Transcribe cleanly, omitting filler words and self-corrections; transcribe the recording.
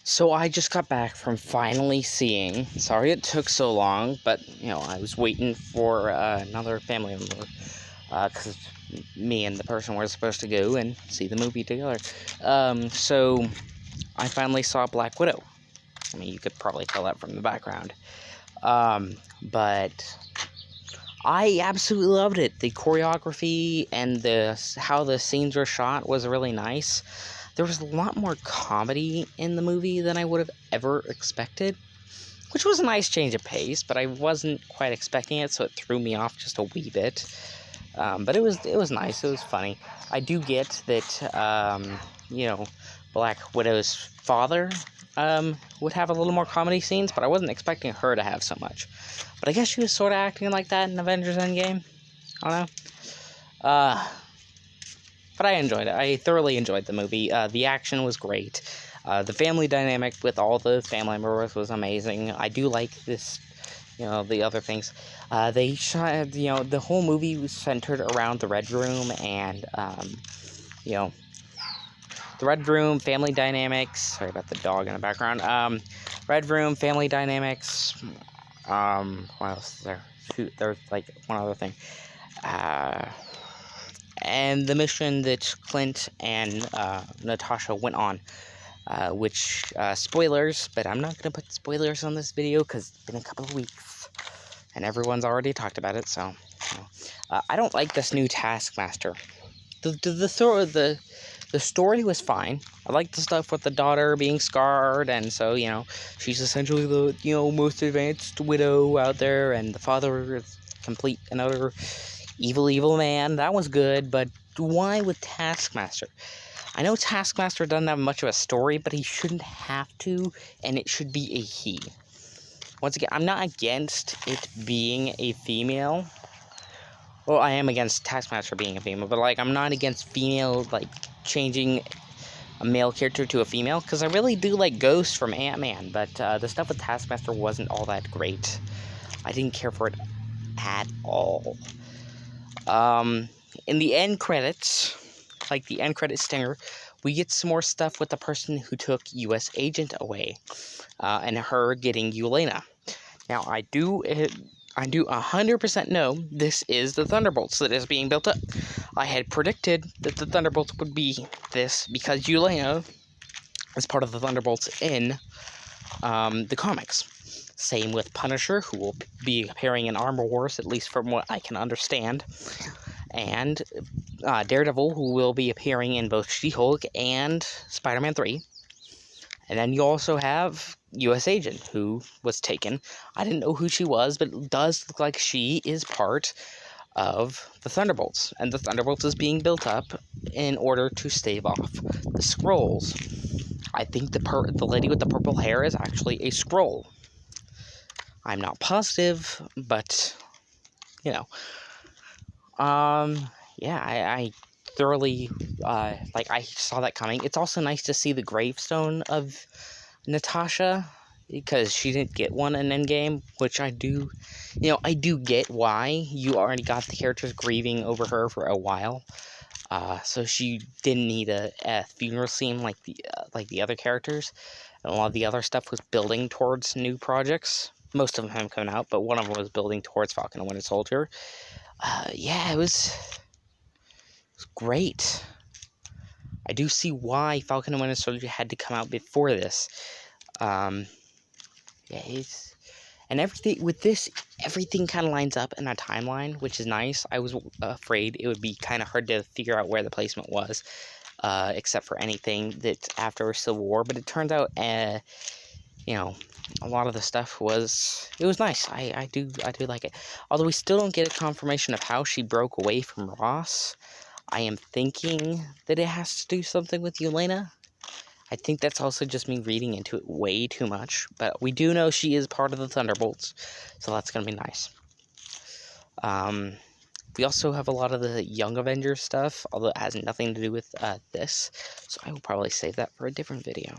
So I just got back from finally seeing. Sorry it took so long, but I was waiting for another family member because me and the person were supposed to go and see the movie together. So I finally saw Black Widow. I mean, you could probably tell that from the background. But I absolutely loved it. The choreography and how the scenes were shot was really nice. There was a lot more comedy in the movie than I would have ever expected, which was a nice change of pace, but I wasn't quite expecting it, so it threw me off just a wee bit. But it was nice. It was funny. I do get that Black Widow's father would have a little more comedy scenes, but I wasn't expecting her to have so much. But I guess she was sort of acting like that in Avengers Endgame. I don't know. But I enjoyed it. I thoroughly enjoyed the movie. The action was great. The family dynamic with all the family members was amazing. I do like this, the other things. They shot, the whole movie was centered around the Red Room and, the Red Room, family dynamics. Sorry about the dog in the background. Red Room, family dynamics. What else is there? Shoot, there's like one other thing. And the mission that Clint and Natasha went on, which, spoilers, but I'm not going to put spoilers on this video because it's been a couple of weeks, and everyone's already talked about it, so, I don't like this new Taskmaster. The story was fine. I like the stuff with the daughter being scarred, and so, she's essentially the, most advanced widow out there, and the father is complete and utter evil man. That was good, but why with Taskmaster? I know Taskmaster doesn't have much of a story, but he shouldn't have to, and it should be a he. Once again, I'm not against it being a female. Well, I am against Taskmaster being a female, but, I'm not against female, changing a male character to a female, because I really do like Ghost from Ant-Man, but the stuff with Taskmaster wasn't all that great. I didn't care for it at all. In the end credits, the end credit stinger, we get some more stuff with the person who took U.S. Agent away, and her getting Yelena. Now, I do 100% know this is the Thunderbolts that is being built up. I had predicted that the Thunderbolts would be this because Yelena is part of the Thunderbolts in the comics. Same with Punisher, who will be appearing in Armor Wars, at least from what I can understand. And Daredevil, who will be appearing in both She-Hulk and Spider-Man 3. And then you also have U.S. Agent, who was taken. I didn't know who she was, but it does look like she is part of the Thunderbolts. And the Thunderbolts is being built up in order to stave off the Skrulls. I think the lady with the purple hair is actually a Skrull. I'm not positive, but, I thoroughly, I saw that coming. It's also nice to see the gravestone of Natasha, because she didn't get one in Endgame, which I do get why. You already got the characters grieving over her for a while, so she didn't need a funeral scene like the other characters. And a lot of the other stuff was building towards new projects. Most of them haven't come out, but one of them was building towards Falcon and Winter Soldier. It was great. I do see why Falcon and Winter Soldier had to come out before this. And everything with this, everything kind of lines up in a timeline, which is nice. I was afraid it would be kind of hard to figure out where the placement was, except for anything that's after Civil War. But it turns out, a lot of the stuff was nice. I do like it. Although we still don't get a confirmation of how she broke away from Ross. I am thinking that it has to do something with Yelena. I think that's also just me reading into it way too much. But we do know she is part of the Thunderbolts, so that's going to be nice. We also have a lot of the Young Avengers stuff, although it has nothing to do with this. So I will probably save that for a different video.